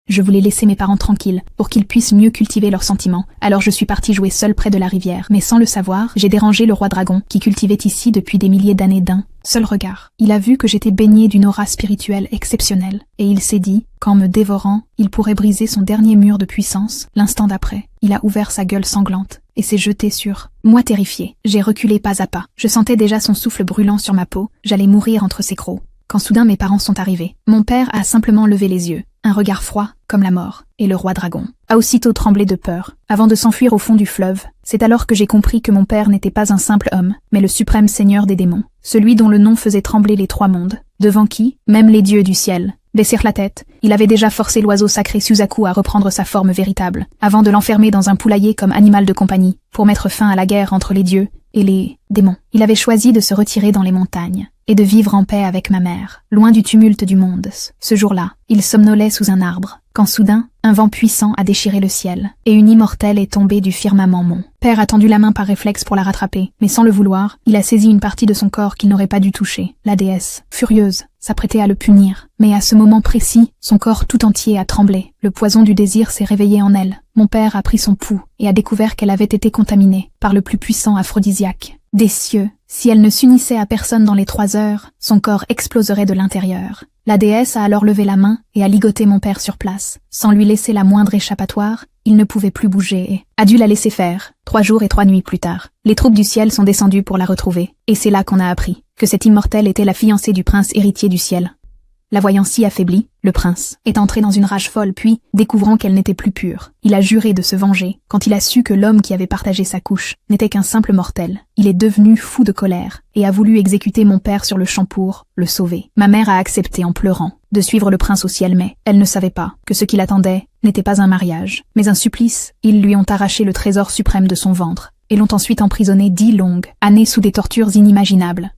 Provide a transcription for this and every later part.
Je voulais laisser mes parents tranquilles, pour qu'ils puissent mieux cultiver leurs sentiments. Alors je suis partie jouer seule près de la rivière. Mais sans le savoir, j'ai dérangé le roi dragon, qui cultivait ici depuis des milliers d'années d'un seul regard. Il a vu que j'étais baignée d'une aura spirituelle exceptionnelle, et il s'est dit, qu'en me dévorant, il pourrait briser son dernier mur de puissance. L'instant d'après, il a ouvert sa gueule sanglante, et s'est jeté sur moi terrifiée. J'ai reculé pas à pas. Je sentais déjà son souffle brûlant sur ma peau. J'allais mourir entre ses crocs. Quand soudain mes parents sont arrivés, mon père a simplement levé les yeux, un regard froid, comme la mort, et le roi dragon a aussitôt tremblé de peur, avant de s'enfuir au fond du fleuve. C'est alors que j'ai compris que mon père n'était pas un simple homme, mais le suprême seigneur des démons, celui dont le nom faisait trembler les trois mondes, devant qui, même les dieux du ciel, baissèrent la tête. Il avait déjà forcé l'oiseau sacré Suzaku à reprendre sa forme véritable, avant de l'enfermer dans un poulailler comme animal de compagnie, pour mettre fin à la guerre entre les dieux et les démons. Il avait choisi de se retirer dans les montagnes, et de vivre en paix avec ma mère, loin du tumulte du monde. Ce jour-là, il somnolait sous un arbre, quand soudain, un vent puissant a déchiré le ciel, et une immortelle est tombée du firmament. Mon père a tendu la main par réflexe pour la rattraper, mais sans le vouloir, il a saisi une partie de son corps qu'il n'aurait pas dû toucher. La déesse, furieuse, s'apprêtait à le punir, mais à ce moment précis, son corps tout entier a tremblé. Le poison du désir s'est réveillé en elle. Mon père a pris son pouls, et a découvert qu'elle avait été contaminée par le plus puissant aphrodisiaque des cieux. Si elle ne s'unissait à personne dans les 3 heures, son corps exploserait de l'intérieur. La déesse a alors levé la main et a ligoté mon père sur place. Sans lui laisser la moindre échappatoire, il ne pouvait plus bouger et a dû la laisser faire. 3 jours et 3 nuits plus tard, les troupes du ciel sont descendues pour la retrouver. Et c'est là qu'on a appris que cette immortelle était la fiancée du prince héritier du ciel. La voyant si affaiblie, le prince est entré dans une rage folle, puis, découvrant qu'elle n'était plus pure, il a juré de se venger. Quand il a su que l'homme qui avait partagé sa couche n'était qu'un simple mortel, il est devenu fou de colère et a voulu exécuter mon père sur le champ pour le sauver. Ma mère a accepté en pleurant de suivre le prince au ciel, mais elle ne savait pas que ce qui l'attendait n'était pas un mariage, mais un supplice. Ils lui ont arraché le trésor suprême de son ventre et l'ont ensuite emprisonné 10 longues années sous des tortures inimaginables.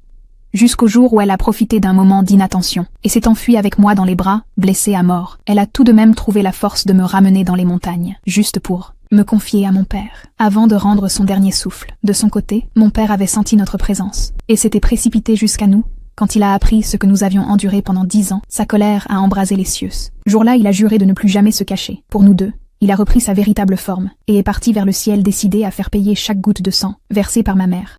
Jusqu'au jour où elle a profité d'un moment d'inattention et s'est enfuie avec moi dans les bras, blessée à mort. Elle a tout de même trouvé la force de me ramener dans les montagnes, juste pour me confier à mon père, avant de rendre son dernier souffle. De son côté, mon père avait senti notre présence et s'était précipité jusqu'à nous. Quand il a appris ce que nous avions enduré pendant 10 ans, sa colère a embrasé les cieux. Jour-là, il a juré de ne plus jamais se cacher. Pour nous deux, il a repris sa véritable forme et est parti vers le ciel décidé à faire payer chaque goutte de sang versée par ma mère.